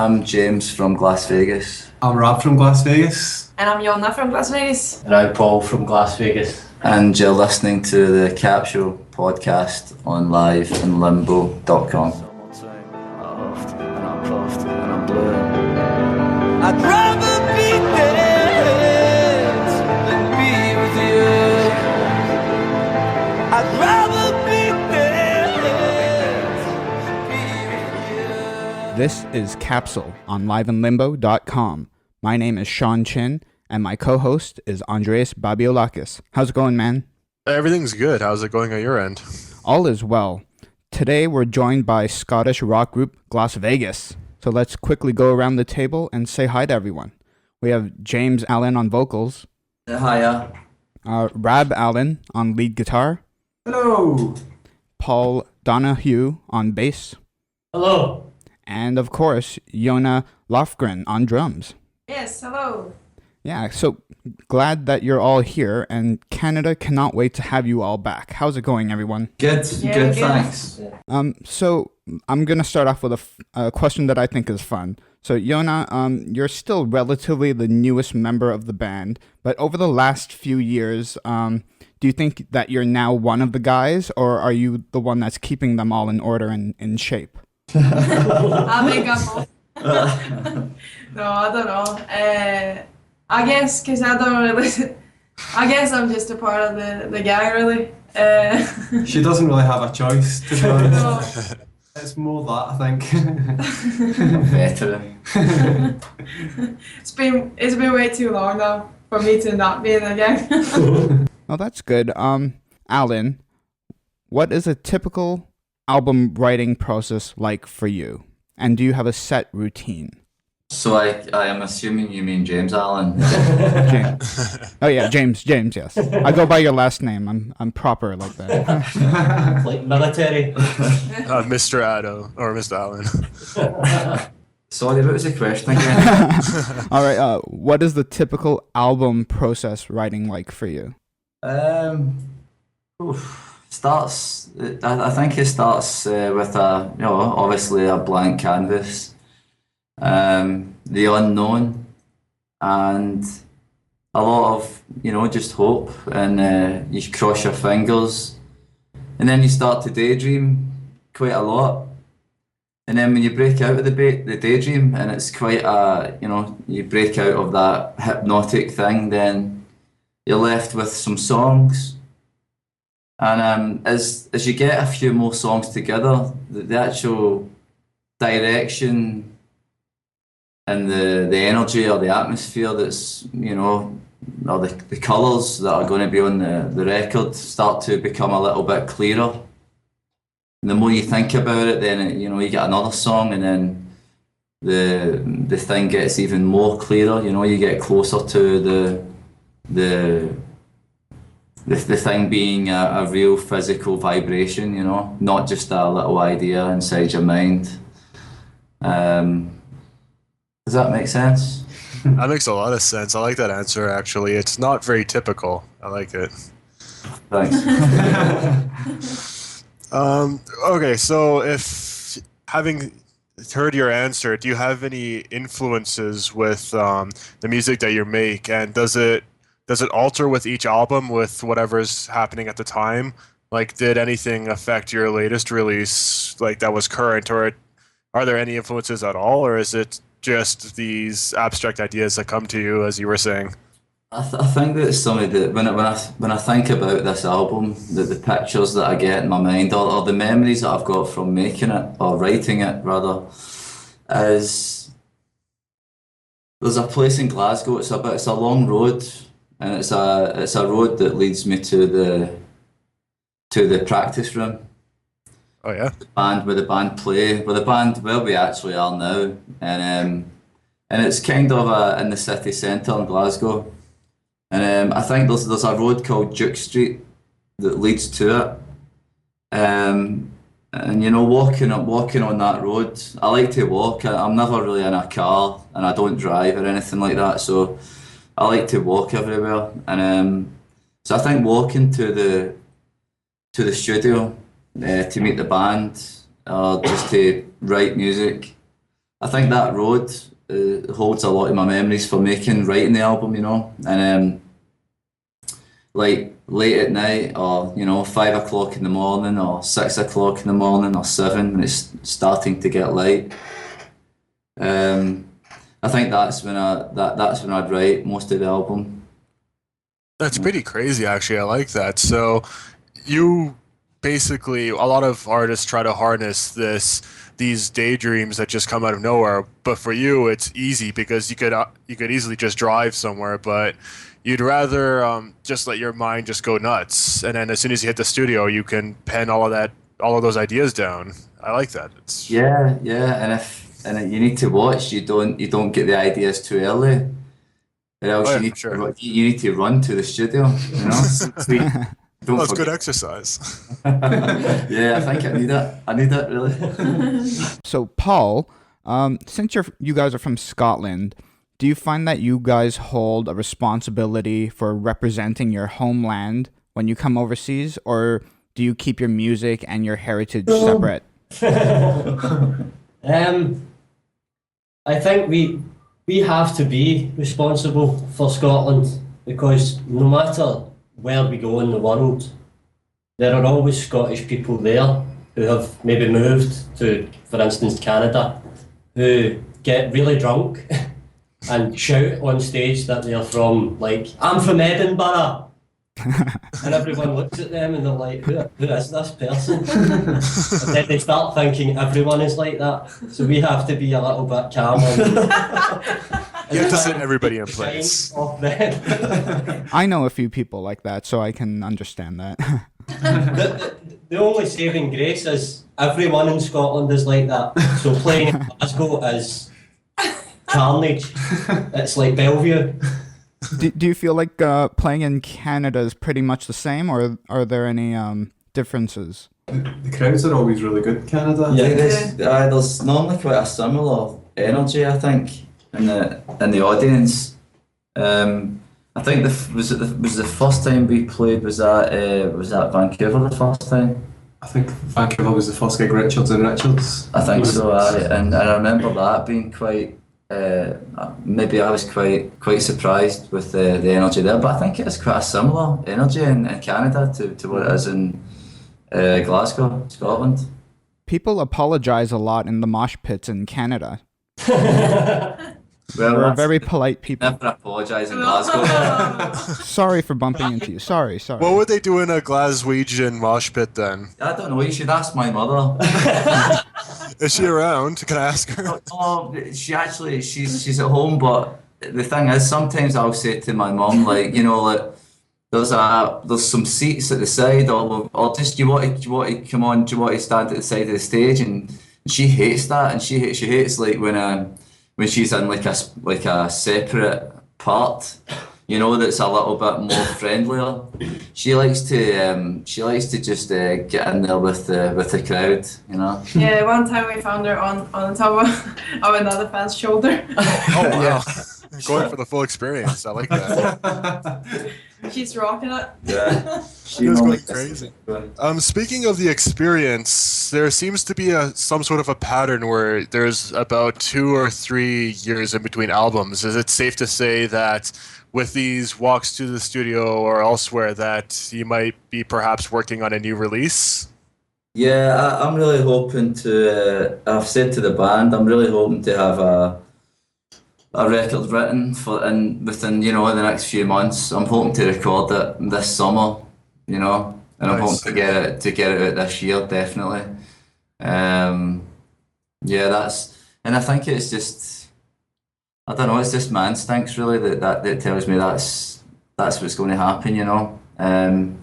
I'm James from Glasvegas. I'm Rab from Glasvegas. And I'm Jonna from Glasvegas. And I'm Paul from Glasvegas. And you're listening to the Capsule podcast on liveandlimbo.com. I'd rather be dead than be with you. I'd rather be dead than be with you. This is Capsule on liveandlimbo.com. My name is Sean Chin, and my co-host is Andreas Babiolakis. How's it going, man? Everything's good. How's it going on your end? All is well. Today we're joined by Scottish rock group Glasvegas. So let's quickly go around the table and say hi to everyone. We have James Allan on vocals. Hiya. Rab Allan on lead guitar. Hello. Paul Donoghue on bass. Hello. And of course, Jonna Löfgren on drums. Yes, hello. Yeah, so glad that you're all here, and Canada cannot wait to have you all back. How's it going, everyone? Good, thanks. So I'm going to start off with a question that I think is fun. So, Jonna, you're still relatively the newest member of the band, but over the last few years, do you think that you're now one of the guys, or are you the one that's keeping them all in order and in shape? I think I'm both. No, I don't know. I guess because I don't really. I guess I'm just a part of the gang, really. She doesn't really have a choice, to be honest. No. It's more that, I think. Veteran. It's been way too long now for me to not be in the gang. Oh, that's good. Alan, what is a typical album writing process like for you? And do you have a set routine? So I am assuming you mean James Allan. James. Oh yeah, James, yes. I go by your last name. I'm proper like that. Like military. Mr. Addo, or Mr. Allan. Sorry, what was the question again? All right, what is the typical album process writing like for you? Starts. I think it starts with obviously a blank canvas, the unknown, and a lot of just hope, and you cross your fingers, and then you start to daydream quite a lot, and then when you break out of the daydream, and it's quite you break out of that hypnotic thing, then you're left with some songs. And as you get a few more songs together, the actual direction and the energy or the atmosphere that's, or the colours that are going to be on the record start to become a little bit clearer. And the more you think about it, then you get another song, and then the thing gets even more clearer. You get closer to the thing being a real physical vibration, not just a little idea inside your mind. Does that make sense? That makes a lot of sense. I like that answer, actually. It's not very typical. I like it. Thanks. Okay, so if having heard your answer, do you have any influences with the music that you make, and does it alter with each album with whatever's happening at the time? Like, did anything affect your latest release, like that was current, or are there any influences at all, or is it just these abstract ideas that come to you, as you were saying? I think that it's something that when I think about this album, the pictures that I get in my mind, or the memories that I've got from making it, or writing it rather, is there's a place in Glasgow. It's a long road, and it's a road that leads me to the practice room. Oh yeah. Where the band play, where we actually are now, and it's kind of in the city centre in Glasgow, and I think there's a road called Duke Street that leads to it, and walking on that road, I like to walk. I'm never really in a car, and I don't drive or anything like that, so I like to walk everywhere, and so I think walking to the studio to meet the band, or just to write music, I think that road holds a lot of my memories for writing the album, and like late at night, or 5 o'clock in the morning, or 6 o'clock in the morning, or 7 when it's starting to get light. I think that's when I'd write most of the album. That's pretty crazy, actually. I like that. So, you basically, a lot of artists try to harness these daydreams that just come out of nowhere. But for you, it's easy because you could easily just drive somewhere, but you'd rather just let your mind just go nuts, and then as soon as you hit the studio, you can pen all of those ideas down. I like that. It's Yeah, you need to watch. You don't get the ideas too early, or else Oh, yeah, you need sure. you need to run to the studio. So you don't That's good forget. exercise. Yeah, I think I need it. I need it really. So, Paul, since you guys are from Scotland, do you find that you guys hold a responsibility for representing your homeland when you come overseas, or do you keep your music and your heritage separate? I think we have to be responsible for Scotland, because no matter where we go in the world, there are always Scottish people there who have maybe moved to, for instance, Canada, who get really drunk and shout on stage that they're from, like, I'm from Edinburgh. And everyone looks at them and they're like, who is this person? And then they start thinking everyone is like that. So we have to be a little bit calmer. You have to set everybody in place. Off them. I know a few people like that, so I can understand that. The only saving grace is everyone in Scotland is like that. So playing in Glasgow is carnage. It's like Bellevue. Do you feel like playing in Canada is pretty much the same, or are there any differences? The crowds are always really good in Canada. I think there's normally quite a similar energy, I think, in the audience. I think was the first time we played, was that Vancouver the first time? I think Vancouver was the first gig, Richards and Richards. I think so, and I remember that being quite. Maybe I was quite surprised with the energy there, but I think it's quite a similar energy in Canada to what it is in Glasgow, Scotland. People apologize a lot in the mosh pits in Canada. Well, We're very polite people. never apologise in Glasgow. Sorry for bumping into you. Sorry. What would they do in a Glaswegian mosh pit then? I don't know. You should ask my mother. Is she around? Can I ask her? No, she's at home, but the thing is, sometimes I'll say to my mum, like, like, there's some seats at the side, or just, do you want to come on? Do you want to stand at the side of the stage? And she hates that, and she hates like when she's in like a separate part, that's a little bit more friendlier. She likes to just get in there with the crowd, Yeah, one time we found her on the top of another fan's shoulder. Oh wow. Going for the full experience. I like that. She's rocking it. Yeah, She was going crazy. Speaking of the experience, there seems to be some sort of a pattern where there's about 2 or 3 years in between albums. Is it safe to say that with these walks to the studio or elsewhere that you might be perhaps working on a new release? Yeah, I'm really hoping to. I've said to the band, I'm really hoping to have a record written within the next few months. I'm hoping to record it this summer, and I'm hoping to get it out this year, definitely. Yeah, and I think it's just, I don't know, it's just my instincts really that tells me that's what's going to happen, and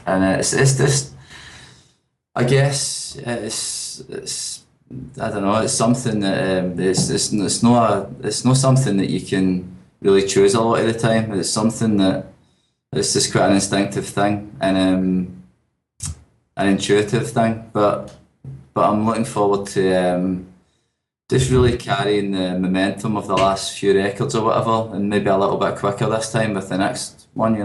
it's just, I guess it's I don't know. It's something that it's not something that you can really choose a lot of the time. It's something that it's just quite an instinctive thing and an intuitive thing. But I'm looking forward to just really carrying the momentum of the last few records or whatever, and maybe a little bit quicker this time with the next one.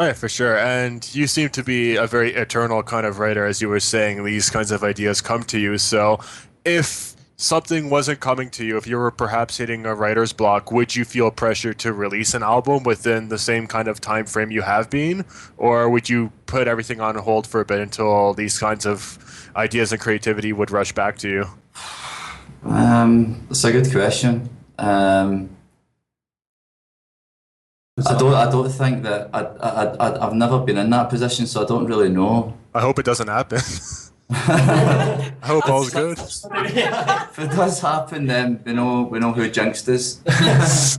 Oh, yeah, for sure. And you seem to be a very eternal kind of writer, as you were saying. These kinds of ideas come to you. So if something wasn't coming to you, if you were perhaps hitting a writer's block, would you feel pressure to release an album within the same kind of time frame you have been, or would you put everything on hold for a bit until these kinds of ideas and creativity would rush back to you? That's a good question. I don't think that I've never been in that position, so I don't really know. I hope it doesn't happen. I hope all's good. If it does happen, then we know who jinxed us.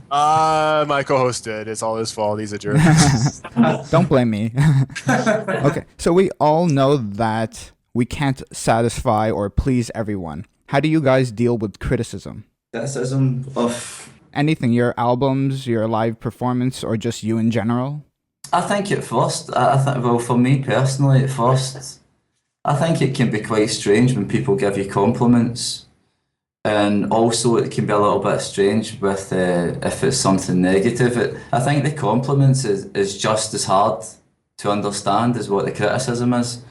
My co-host did. It's all his fault. He's a jerk. Don't blame me. Okay, so we all know that we can't satisfy or please everyone. How do you guys deal with criticism? Criticism of Anything, your albums, your live performance, or just you in general? I think at first, I think, well, for me personally, at first, I think it can be quite strange when people give you compliments, and also it can be a little bit strange with if it's something negative. I think the compliments is just as hard to understand as what the criticism is.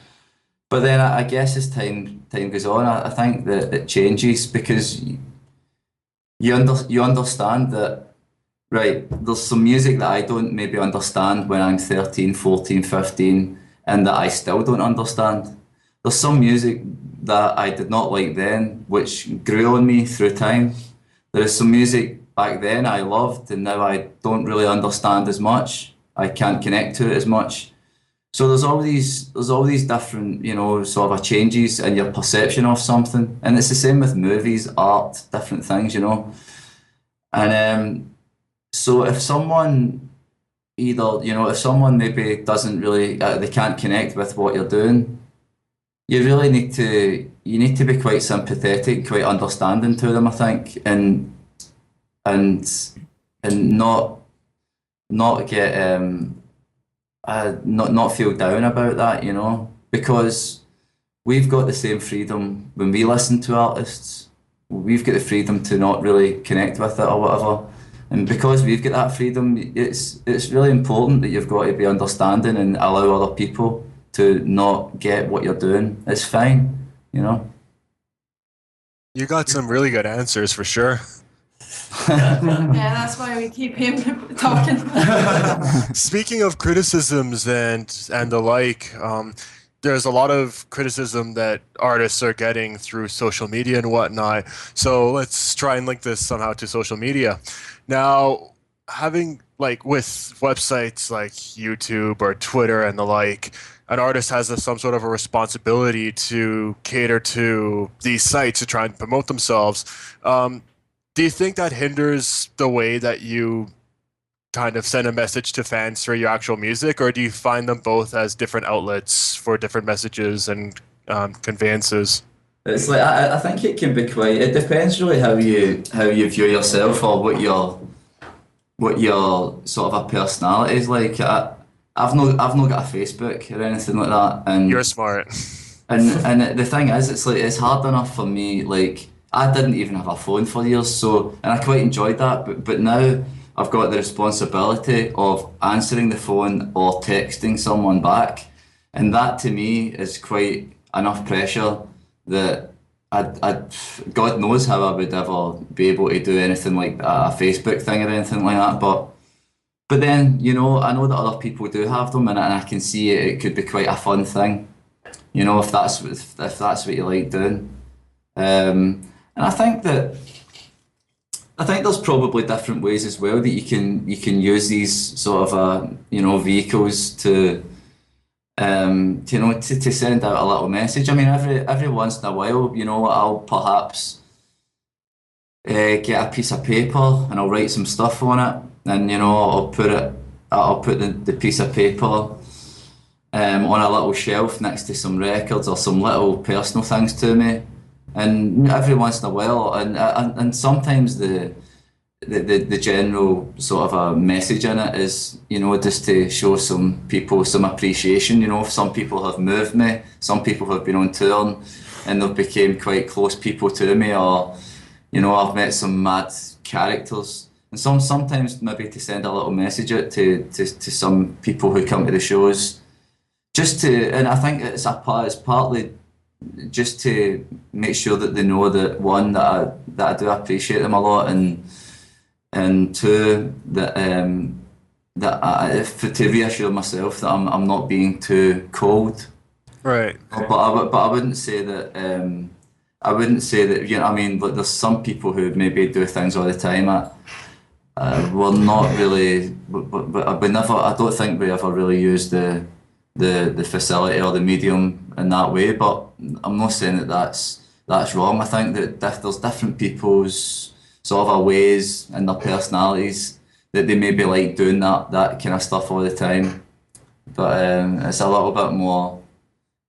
But then I guess as time goes on, I think that it changes because you understand that, right, there's some music that I don't maybe understand when I'm 13, 14, 15, and that I still don't understand. There's some music that I did not like then, which grew on me through time. There is some music back then I loved, and now I don't really understand as much. I can't connect to it as much. So there's all these different, sort of changes in your perception of something, and it's the same with movies, art, different things, And so if someone if someone maybe doesn't really, they can't connect with what you're doing, you really need to be quite sympathetic, quite understanding to them, I think, and not get not feel down about that, because we've got the same freedom when we listen to artists. We've got the freedom to not really connect with it or whatever, and because we've got that freedom, it's really important that you've got to be understanding and allow other people to not get what you're doing. It's fine, You got some really good answers for sure. Yeah, that's why we keep him talking. Speaking of criticisms and the like, there's a lot of criticism that artists are getting through social media and whatnot. So let's try and link this somehow to social media. Now, having with websites like YouTube or Twitter and the like, an artist has some sort of a responsibility to cater to these sites to try and promote themselves. Do you think that hinders the way that you kind of send a message to fans through your actual music, or do you find them both as different outlets for different messages and conveyances? It's I think it can be quite. It depends really how you view yourself or what your sort of a personality is like. I've not got a Facebook or anything like that, and You're smart. and the thing is, it's hard enough for me. I didn't even have a phone for years, so, and I quite enjoyed that. But now I've got the responsibility of answering the phone or texting someone back, and that to me is quite enough pressure that God knows how I would ever be able to do anything like a Facebook thing or anything like that. But then, I know that other people do have them, and I can see it could be quite a fun thing, if that's what you like doing. And I think there's probably different ways as well that you can use these sort of vehicles to to send out a little message. I mean, every once in a while, I'll perhaps get a piece of paper and I'll write some stuff on it, and I'll put the piece of paper on a little shelf next to some records or some little personal things to me. And every once in a while, and sometimes the general sort of a message in it is, just to show some people some appreciation. Some people have moved me, some people have been on tour and they've become quite close people to me, or I've met some mad characters, and sometimes maybe to send a little message out to some people who come to the shows, and I think it's partly just to make sure that they know that one, that I do appreciate them a lot, and two, to reassure myself that I'm not being too cold. Right. But I wouldn't say that. I wouldn't say that. You know, I mean, like there's some people who maybe do things all the time. We're not really. But we never. I don't think we ever really use the facility or the medium in that way. But I'm not saying that that's wrong. I think that there's different people's sort of ways and their personalities that they maybe like doing that kind of stuff all the time. But it's a little bit more,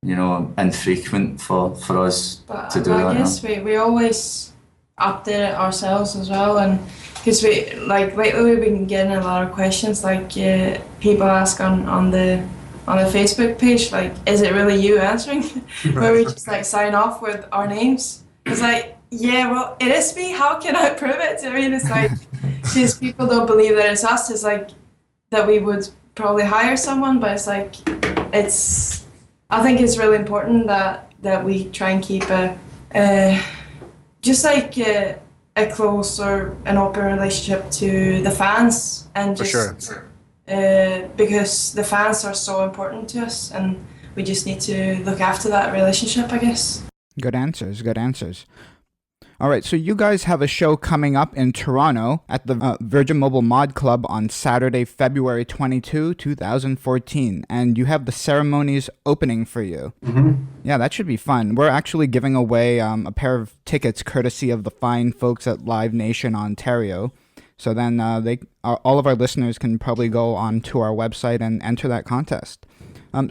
you know, infrequent for us to do that. I guess we always update it ourselves as well, and because we like lately we've been getting a lot of questions like people ask on the Facebook page, like, is it really you answering? Where we just like sign off with our names. It's like, yeah, well, it is me. How can I prove it? I mean, it's like, because people don't believe that it's us. It's like that we would probably hire someone, but it's like, I think it's really important that we try and keep just like a close or an open relationship to the fans, and For just sure. because the fans are so important to us, and we just need to look after that relationship, I guess. Good answers. Good answers. All right, so you guys have a show coming up in Toronto at the Virgin Mobile Mod Club on Saturday, February 22, 2014, and you have the ceremonies opening for you. Mm-hmm. Yeah, that should be fun. We're actually giving away a pair of tickets courtesy of the fine folks at Live Nation Ontario. So then all of our listeners can probably go onto our website and enter that contest.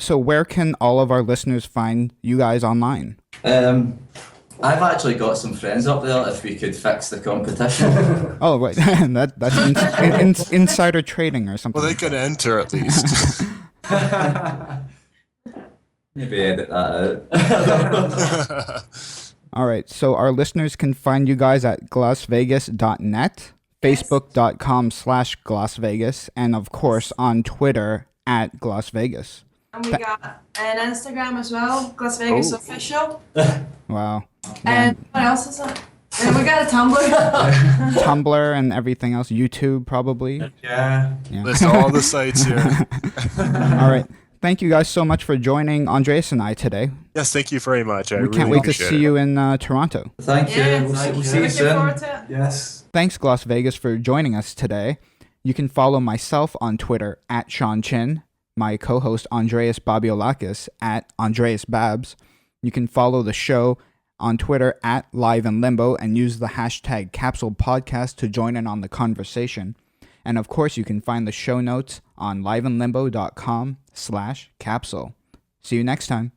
So where can all of our listeners find you guys online? I've actually got some friends up there. If we could fix the competition. Oh, right. That's insider trading or something. Well, they can enter at least. Maybe edit that out. All right. So our listeners can find you guys at glasvegas.net, facebook.com/Glasvegas, and of course on Twitter at Glasvegas. And we got an Instagram as well, Glasvegas Oh. Official. Wow. And what else is that? And we got a Tumblr. Tumblr and everything else. YouTube probably. Yeah. Yeah. List all the sites here. All right. Thank you guys so much for joining Andreas and I today. Yes, thank you very much. We can't wait to see you in Toronto. Thank you. Yeah, We'll thank see you. see you Looking soon. forward to it. Yes. Thanks, Las Vegas, for joining us today. You can follow myself on Twitter at Sean Chin, my co-host Andreas Babiolakis at Andreas Babs. You can follow the show on Twitter at Live in Limbo and use the hashtag Capsule Podcast to join in on the conversation. And of course, you can find the show notes on liveinlimbo.com/capsule. See you next time.